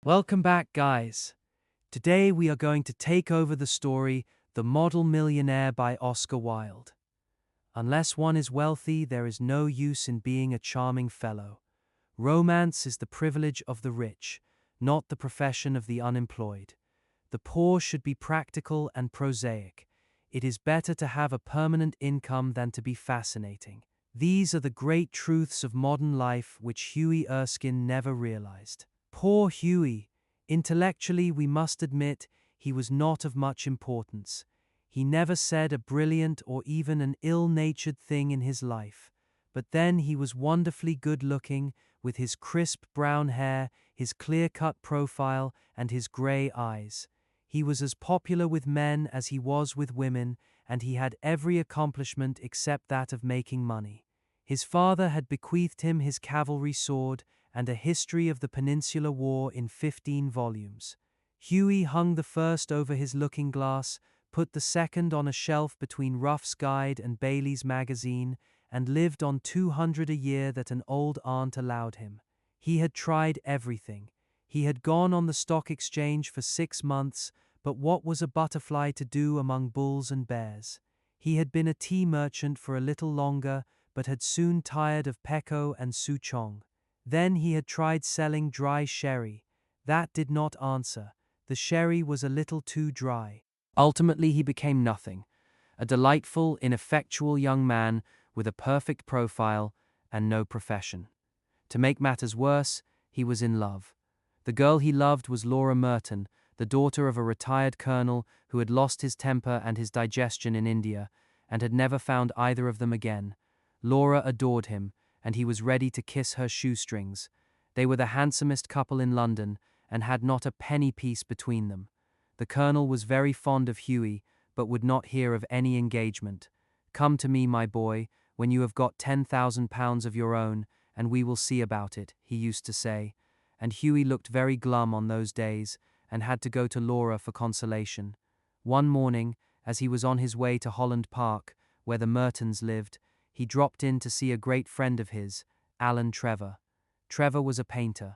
Welcome back, guys. Today we are going to take over the story The Model Millionaire by Oscar Wilde. Unless one is wealthy, there is no use in being a charming fellow. Romance is the privilege of the rich, not the profession of the unemployed. The poor should be practical and prosaic. It is better to have a permanent income than to be fascinating. These are the great truths of modern life which Huey Erskine never realized. Poor Huey! Intellectually, we must admit, he was not of much importance. He never said a brilliant or even an ill-natured thing in his life. But then he was wonderfully good-looking, with his crisp brown hair, his clear-cut profile, and his grey eyes. He was as popular with men as he was with women, and he had every accomplishment except that of making money. His father had bequeathed him his cavalry sword and a history of the Peninsular War in 15 volumes. Huey hung the first over his looking-glass, put the second on a shelf between Ruff's Guide and Bailey's magazine, and lived on 200 a year that an old aunt allowed him. He had tried everything. He had gone on the stock exchange for 6 months, but what was a butterfly to do among bulls and bears? He had been a tea merchant for a little longer, but had soon tired of Pecco and Souchong. Then he had tried selling dry sherry. That did not answer. The sherry was a little too dry. Ultimately he became nothing. A delightful, ineffectual young man with a perfect profile and no profession. To make matters worse, he was in love. The girl he loved was Laura Merton, the daughter of a retired colonel who had lost his temper and his digestion in India, and had never found either of them again. Laura adored him, and he was ready to kiss her shoestrings. They were the handsomest couple in London, and had not a penny piece between them. The colonel was very fond of Huey, but would not hear of any engagement. "Come to me, my boy, when you have got £10,000 of your own, and we will see about it," he used to say, and Huey looked very glum on those days, and had to go to Laura for consolation. One morning, as he was on his way to Holland Park, where the Mertons lived, he dropped in to see a great friend of his, Alan Trevor. Trevor was a painter,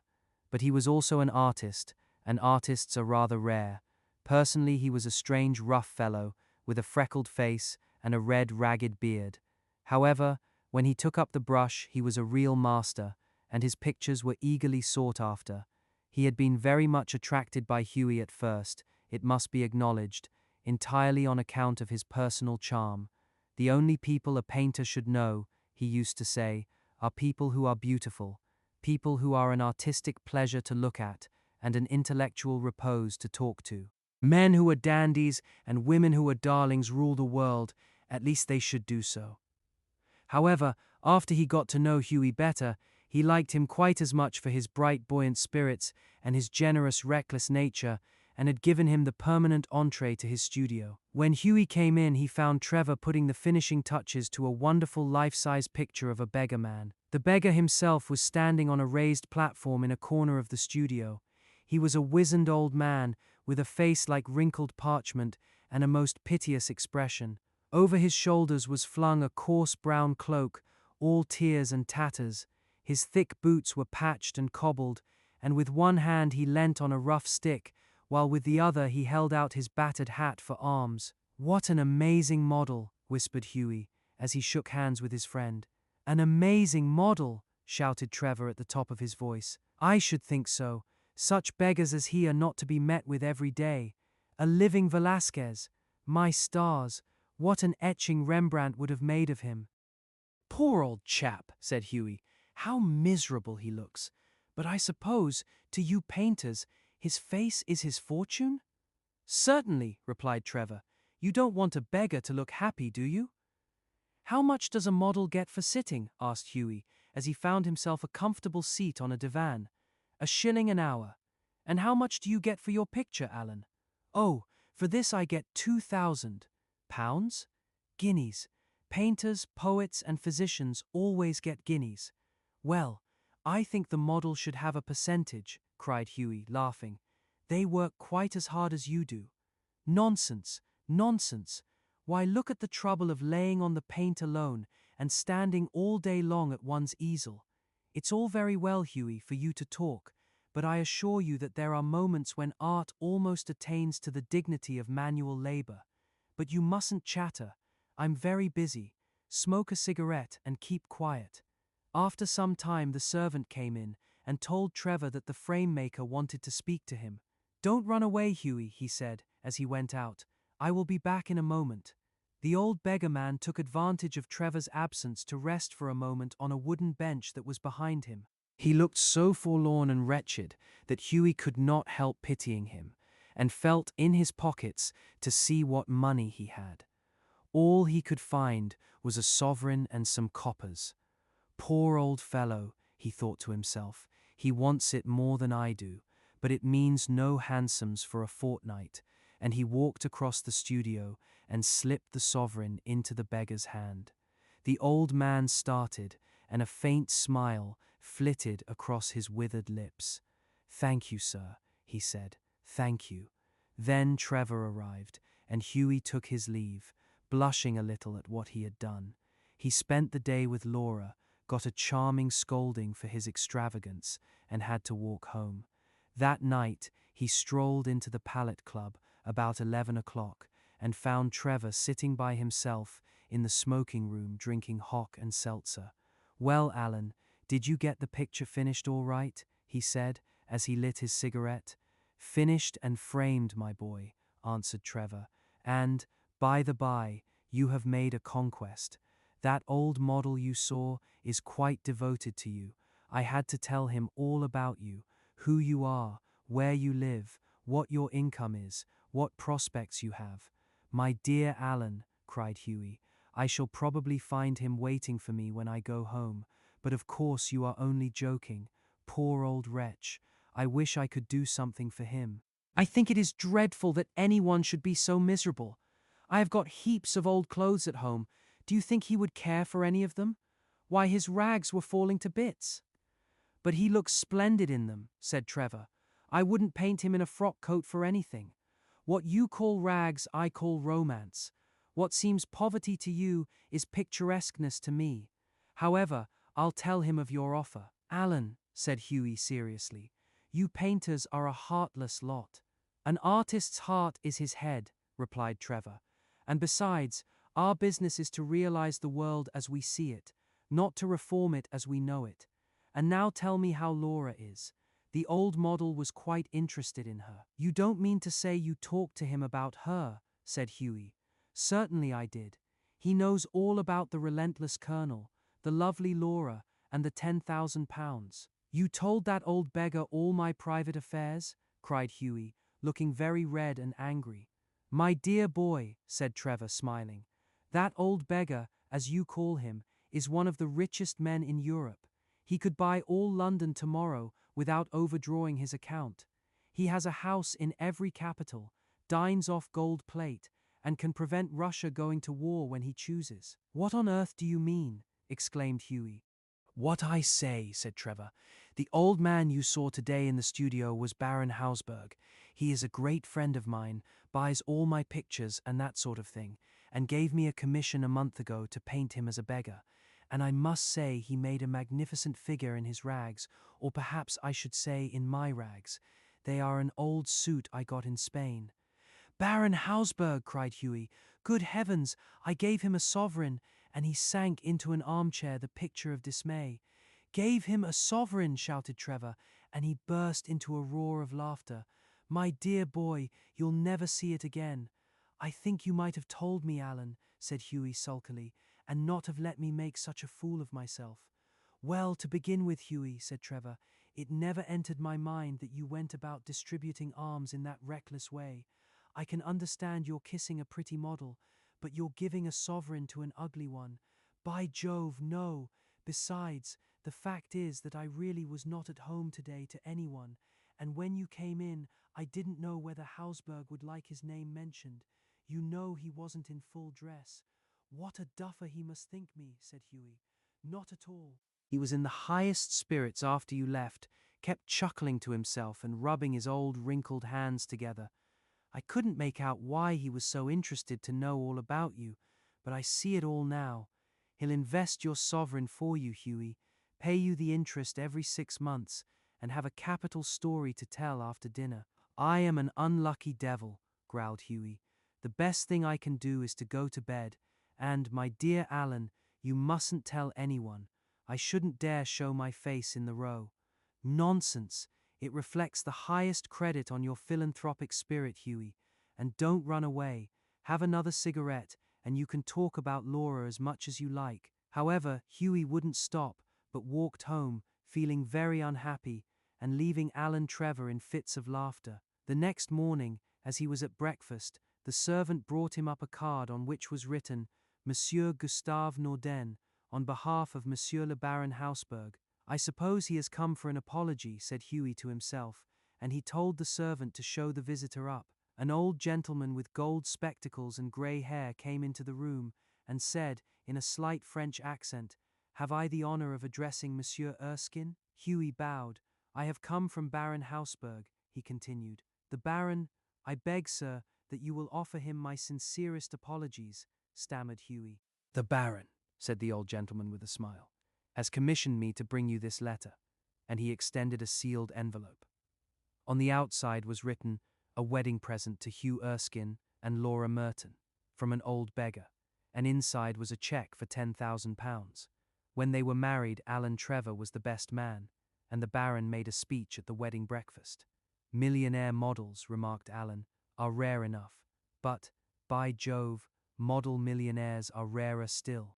but he was also an artist, and artists are rather rare. Personally, he was a strange, rough fellow, with a freckled face and a red, ragged beard. However, when he took up the brush, he was a real master, and his pictures were eagerly sought after. He had been very much attracted by Huey at first, it must be acknowledged, entirely on account of his personal charm. The only people a painter should know, he used to say, are people who are beautiful, people who are an artistic pleasure to look at, and an intellectual repose to talk to. Men who are dandies and women who are darlings rule the world, at least they should do so. However, after he got to know Huey better, he liked him quite as much for his bright, buoyant spirits and his generous, reckless nature, and had given him the permanent entree to his studio. When Huey came in, he found Trevor putting the finishing touches to a wonderful life-size picture of a beggar man. The beggar himself was standing on a raised platform in a corner of the studio. He was a wizened old man, with a face like wrinkled parchment and a most piteous expression. Over his shoulders was flung a coarse brown cloak, all tears and tatters. His thick boots were patched and cobbled, and with one hand he leant on a rough stick, while with the other he held out his battered hat for arms. "What an amazing model," whispered Huey, as he shook hands with his friend. "An amazing model," shouted Trevor at the top of his voice. "I should think so. Such beggars as he are not to be met with every day. A living Velasquez. My stars, what an etching Rembrandt would have made of him." "Poor old chap," said Huey. "How miserable he looks. But I suppose, to you painters, his face is his fortune?" "Certainly," replied Trevor. "You don't want a beggar to look happy, do you?" "How much does a model get for sitting?" asked Huey, as he found himself a comfortable seat on a divan. "1 shilling an hour. And how much do you get for your picture, Alan?" "Oh, for this I get 2,000. Pounds? Guineas. Painters, poets, and physicians always get guineas." "Well, I think the model should have a percentage," cried Huey, laughing. "They work quite as hard as you do." "Nonsense, nonsense. Why, look at the trouble of laying on the paint alone and standing all day long at one's easel. It's all very well, Huey, for you to talk, but I assure you that there are moments when art almost attains to the dignity of manual labor. But you mustn't chatter. I'm very busy. Smoke a cigarette and keep quiet." After some time, the servant came in and told Trevor that the frame maker wanted to speak to him. "Don't run away, Huey," he said as he went out. "I will be back in a moment." The old beggar man took advantage of Trevor's absence to rest for a moment on a wooden bench that was behind him. He looked so forlorn and wretched that Huey could not help pitying him, and felt in his pockets to see what money he had. All he could find was a sovereign and some coppers. "Poor old fellow," he thought to himself, "he wants it more than I do, but it means no hansoms for a fortnight," and he walked across the studio and slipped the sovereign into the beggar's hand. The old man started, and a faint smile flitted across his withered lips. "Thank you, sir," he said. "Thank you." Then Trevor arrived, and Huey took his leave, blushing a little at what he had done. He spent the day with Laura, got a charming scolding for his extravagance, and had to walk home. That night, he strolled into the Palette Club about 11 o'clock and found Trevor sitting by himself in the smoking room drinking hock and seltzer. "Well, Alan, did you get the picture finished all right?" he said as he lit his cigarette. "Finished and framed, my boy," answered Trevor. "And, by the by, you have made a conquest. That old model you saw is quite devoted to you. I had to tell him all about you, who you are, where you live, what your income is, what prospects you have." "My dear Alan," cried Huey, "I shall probably find him waiting for me when I go home, but of course you are only joking. Poor old wretch. I wish I could do something for him. I think it is dreadful that anyone should be so miserable. I have got heaps of old clothes at home. Do you think he would care for any of them? Why, his rags were falling to bits." "But he looks splendid in them," said Trevor. "I wouldn't paint him in a frock coat for anything. What you call rags, I call romance. What seems poverty to you is picturesqueness to me. However, I'll tell him of your offer." "Alan," said Huey seriously, "you painters are a heartless lot." "An artist's heart is his head," replied Trevor. "And besides, our business is to realize the world as we see it, not to reform it as we know it. And now tell me how Laura is. The old model was quite interested in her." "You don't mean to say you talked to him about her?" said Huey. "Certainly I did. He knows all about the relentless colonel, the lovely Laura, and the £10,000. "You told that old beggar all my private affairs?" cried Huey, looking very red and angry. "My dear boy," said Trevor, smiling, "that old beggar, as you call him, is one of the richest men in Europe. He could buy all London tomorrow without overdrawing his account. He has a house in every capital, dines off gold plate, and can prevent Russia going to war when he chooses." "What on earth do you mean?" exclaimed Huey. "What I say," said Trevor. "The old man you saw today in the studio was Baron Hausberg. He is a great friend of mine, buys all my pictures and that sort of thing, and gave me a commission a month ago to paint him as a beggar. And I must say he made a magnificent figure in his rags, or perhaps I should say in my rags. They are an old suit I got in Spain." "Baron Hausberg!" cried Huey. "Good heavens, I gave him a sovereign," and he sank into an armchair, the picture of dismay. "Gave him a sovereign!" shouted Trevor, and he burst into a roar of laughter. "My dear boy, you'll never see it again." "I think you might have told me, Alan," said Huey sulkily, "and not have let me make such a fool of myself." "Well, to begin with, Huey," said Trevor, "it never entered my mind that you went about distributing alms in that reckless way. I can understand you're kissing a pretty model, but you're giving a sovereign to an ugly one. By Jove, no! Besides, the fact is that I really was not at home today to anyone, and when you came in, I didn't know whether Hausberg would like his name mentioned. You know he wasn't in full dress." "What a duffer he must think me," said Huey. "Not at all. He was in the highest spirits after you left, kept chuckling to himself and rubbing his old wrinkled hands together. I couldn't make out why he was so interested to know all about you, but I see it all now. He'll invest your sovereign for you, Huey, pay you the interest every 6 months, and have a capital story to tell after dinner. I am an unlucky devil, growled Hughie. The best thing I can do is to go to bed, and, my dear Alan, you mustn't tell anyone. I shouldn't dare show my face in the row. Nonsense! It reflects the highest credit on your philanthropic spirit, Hughie. And don't run away. Have another cigarette, and you can talk about Laura as much as you like. However, Hughie wouldn't stop, but walked home, feeling very unhappy, and leaving Alan Trevor in fits of laughter. The next morning, as he was at breakfast, the servant brought him up a card on which was written, Monsieur Gustave Norden, on behalf of Monsieur le Baron Hausberg. I suppose he has come for an apology, said Hughie to himself, and he told the servant to show the visitor up. An old gentleman with gold spectacles and grey hair came into the room and said, in a slight French accent, Have I the honor of addressing Monsieur Erskine? Hughie bowed. I have come from Baron Hausberg, he continued. The Baron, I beg, sir, that you will offer him my sincerest apologies, stammered Hughie. The Baron, said the old gentleman with a smile, has commissioned me to bring you this letter, and he extended a sealed envelope. On the outside was written, a wedding present to Hugh Erskine and Laura Merton, from an old beggar, and inside was a cheque for £10,000. When they were married, Alan Trevor was the best man, and the Baron made a speech at the wedding breakfast. Millionaire models, remarked Alan, are rare enough, but, by Jove, model millionaires are rarer still.